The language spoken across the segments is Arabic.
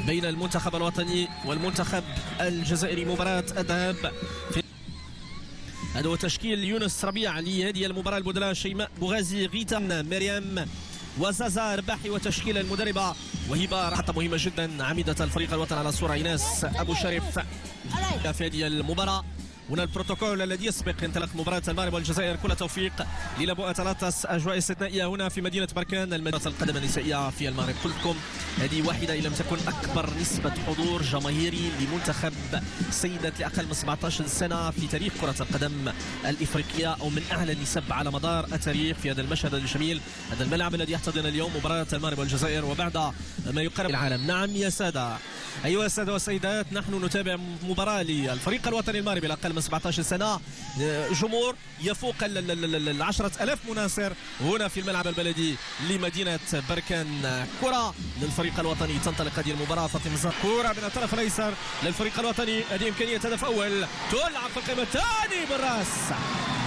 بين المنتخب الوطني والمنتخب الجزائري. مباراة الذهاب هذا هو تشكيل يونس ربيع لهذه المباراة. البدلاء شيماء بوغازي، غيتان، مريم وزازا رباحي، وتشكيل المدربة وهبة حتى مهمة جدا عميدة الفريق الوطني على الصورة إيناس أبو شريف في هذه المباراة. هنا البروتوكول الذي يسبق انطلاق مباراة المغرب والجزائر. كل توفيق للابو اتلانتاس. اجواء استثنائيه هنا في مدينه بركان. المدينه القدم النسائيه في المغرب، قلت لكم هذه واحده ان لم تكن اكبر نسبه حضور جماهيري لمنتخب سيدات لاقل من 17 سنه في تاريخ كره القدم الافريقيه، او من اعلى النسب على مدار التاريخ في هذا المشهد الجميل، هذا الملعب الذي يحتضن اليوم مباراه المغرب والجزائر وبعد ما يقرب العالم. نعم يا ساده، ايها الساده والسيدات، نحن نتابع مباراه للفريق الوطني المغربي لاقل من 17 سنه. جمهور يفوق 10,000 مناصر هنا في الملعب البلدي لمدينه بركان. كره للفريق الوطني، تنطلق هذه المباراه. فاطمه زهر، كره من الطرف الايسر للفريق الوطني، هذه امكانيه هدف اول، تلعب في القائمه الثاني بالراس.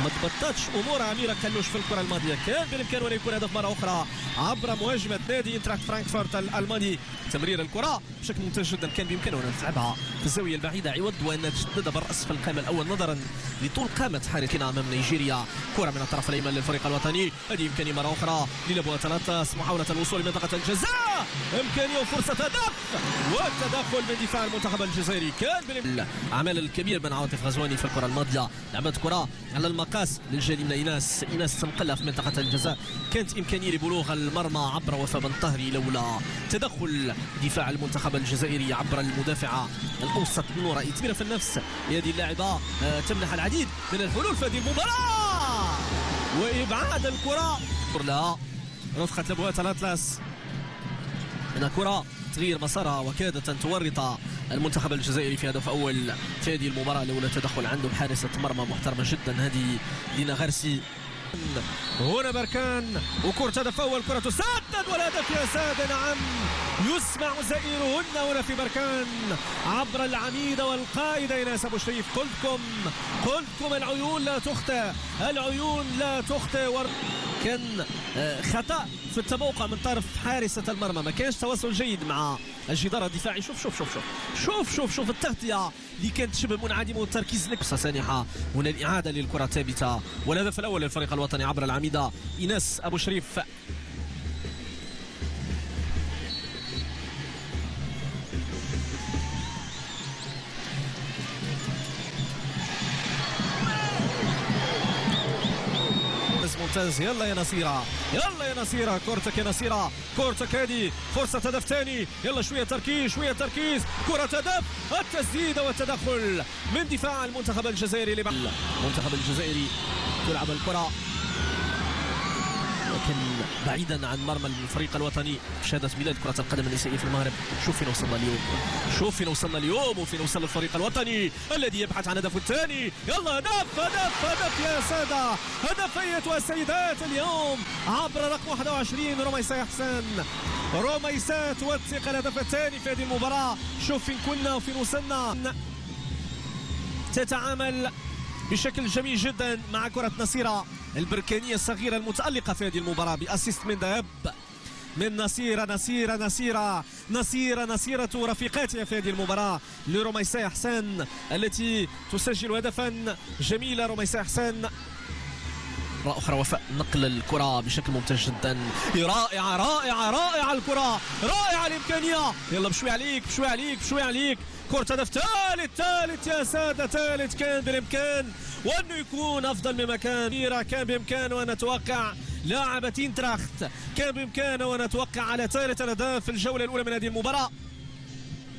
ما تبطتش امور اميره كلوش في الكره الماضيه، كان بالامكان ان يكون هدف مره اخرى عبر مهاجمه نادي انتراخت فرانكفورت الالماني. تمرير الكره بشكل ممتاز جدا، كان بامكانه ان تلعبها في الزاويه البعيده عوض وان تشدد بالراس في القائمه الاول نظرا لطول قامه حارسنا امام نيجيريا. كره من الطرف الايمن للفريق الوطني، هذه امكانيه مره اخرى للابو اتلانتاس، محاوله الوصول لمنطقه الجزاء، امكانيه وفرصه هدف والتدخل من دفاع المنتخب الجزائري. كان بالاعمال الكبير من عاطف غزواني في الكره الماضيه، لعبت كره على المقاس للجانب ايناس تنقلها في منطقه الجزاء، كانت امكانيه لبلوغ المرمى عبر وفاء بن طهري لولا تدخل دفاع المنتخب الجزائري عبر المدافعه الاوسط نورا. تميره في النفس لهذه اللاعبه تمنح العديد من الحلول في هذه المباراه، وابعاد الكره لها رفقه لابو اتلانتاس. هنا كره تغيير مسارها وكادت ان تورط المنتخب الجزائري في هدف اول في هذه المباراه لولا تدخل عندهم حارسه مرمى محترمه جدا هذه لينا غارسي. هنا بركان وكرة هدف اول، كرة تسدد والهدف يا ساده. نعم، يسمع زائرهن هنا في بركان عبر العميده والقائده ايناس ابو شريف. قلتكم العيون لا تخطئ، العيون لا تخطئ. كان خطأ في التموقع من طرف حارسة المرمى، ما كانش تواصل جيد مع الجدار الدفاعي. شوف شوف شوف شوف شوف شوف التغطية اللي كانت شبه منعدمة والتركيز نقصة سانحة. هنا الإعادة للكرة ثابتة والهدف الأول للفريق الوطني عبر العميدة ايناس أبو شريف. ممتاز، يلا يا نصيرة، يلا يا نصيرة، كورتك يا نصيرة، كورتك هذه فرصة هدف ثاني. يلا شوية تركيز، شوية تركيز، كرة هدف، التسديدة والتدخل من دفاع المنتخب الجزائري. المنتخب الجزائري تلعب الكرة لكن بعيدا عن مرمى الفريق الوطني. شهادة ميلاد كرة القدم النسائية في المغرب. شوف فين وصلنا اليوم، شوف فين وصلنا اليوم وفين وصل الفريق الوطني الذي يبحث عن هدفه الثاني. يلا هدف هدف هدف يا سادة، هدف ايتها السيدات اليوم عبر رقم 21 رميساء حسان. رميساء توثق الهدف الثاني في هذه المباراة. شوف فين كنا وفين وصلنا. تتعامل بشكل جميل جدا مع كرة نصيرة البركانية الصغيرة المتألقة في هذه المباراة بأسيست من ذهب من نصيرة رفيقاتها في هذه المباراة لرميساء حسان التي تسجل هدفا جميلا. رميساء حسان مرة أخرى وفاء نقل الكرة بشكل ممتاز جدا. رائعة رائعة رائعة الكرة، رائعة الإمكانية. يلا بشوي عليك بشوي عليك بشوي عليك. كرة هدف ثالث يا سادة، ثالث. كان بالإمكان وأنه يكون أفضل مما كان. كان بإمكانه أن نتوقع لاعبة انتراخت، كان بإمكانه أن نتوقع على ثالث الأهداف في الجولة الأولى من هذه المباراة.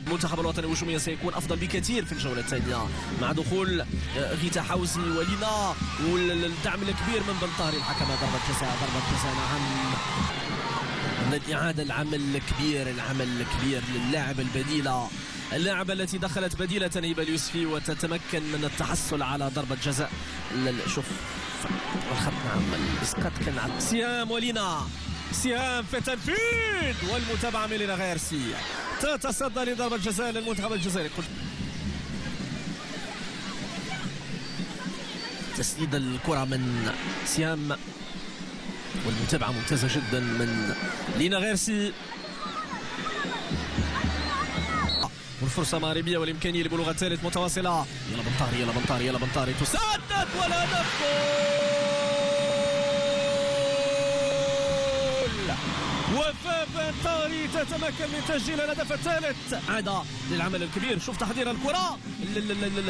المنتخب الوطني الهجومي سيكون افضل بكثير في الجوله الثانيه مع دخول غيتا حوزي ولينا والدعم الكبير من بن طهري الحكم. ضربه جزاء نعم. الإعادة العمل الكبير للاعب البديلة، اللاعبة التي دخلت بديلة هبة اليوسفي وتتمكن من التحصل على ضربة جزاء. شوف الخط نعم، الاسقاط كان على سهام ولينا، سهام في التنفيذ والمتابعة من لينا غارسي تتصدى لضربة جزاء للمنتخب الجزائري. تسديد الكرة من سهام والمتابعة ممتازة جدا من لينا غارسي. فرصة مغربية والإمكانية لبلوغ الثالث متواصلة. يلا بنطاري يلا بنطاري يلا بنطاري تسدد والهدف وفاء بنطاري تتمكن من تسجيل الهدف الثالث. عاد للعمل الكبير. شوف تحضير الكرة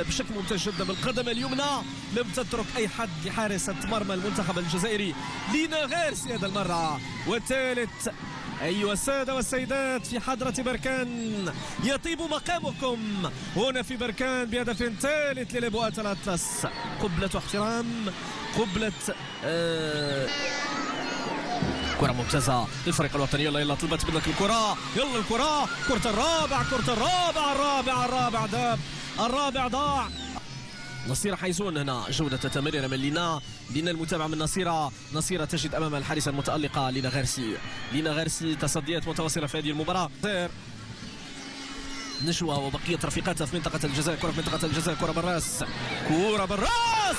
بشكل ممتاز جدا بالقدم اليمنى، لم تترك أي حد لحارسة مرمى المنتخب الجزائري لينا غيرسي هذا المرة. والثالث أيها السادة والسيدات في حضرة بركان، يطيب مقامكم هنا في بركان بهدف ثالث للبؤات الأطلس. قبلة احترام، قبلة كرة ممتازة للفريق الوطني. يلا يلا طلبت منك الكرة، يلا الكرة، كرة الرابع، كرة الرابع، الرابع داب، الرابع ضاع. نصيرة حيزون هنا جودة تتمرر من لينا المتابعة من نصيرة تجد أمام الحارسة المتألقة لينا غارسي تصديات متواصلة في هذه المباراة. نشوة وبقية رفيقاتها في منطقة الجزاء، كرة في منطقة الجزاء، كرة بالراس، كرة بالراس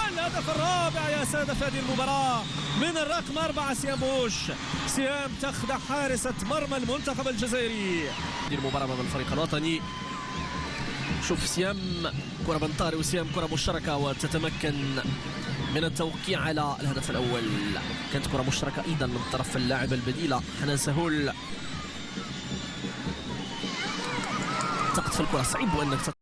الهدف الرابع يا سادة في هذه المباراة من الرقم 4 سيام بوش. سيام تخدع حارسة مرمى المنتخب الجزائري. هذه المباراة أمام الفريق الوطني. شوف سيام كرة بنطاري وسيام كرة مشتركة وتتمكن من التوقيع على الهدف الأول. كانت كرة مشتركة أيضا من طرف اللاعب البديلة حنان سهول. تقطف الكرة صعيب وأنك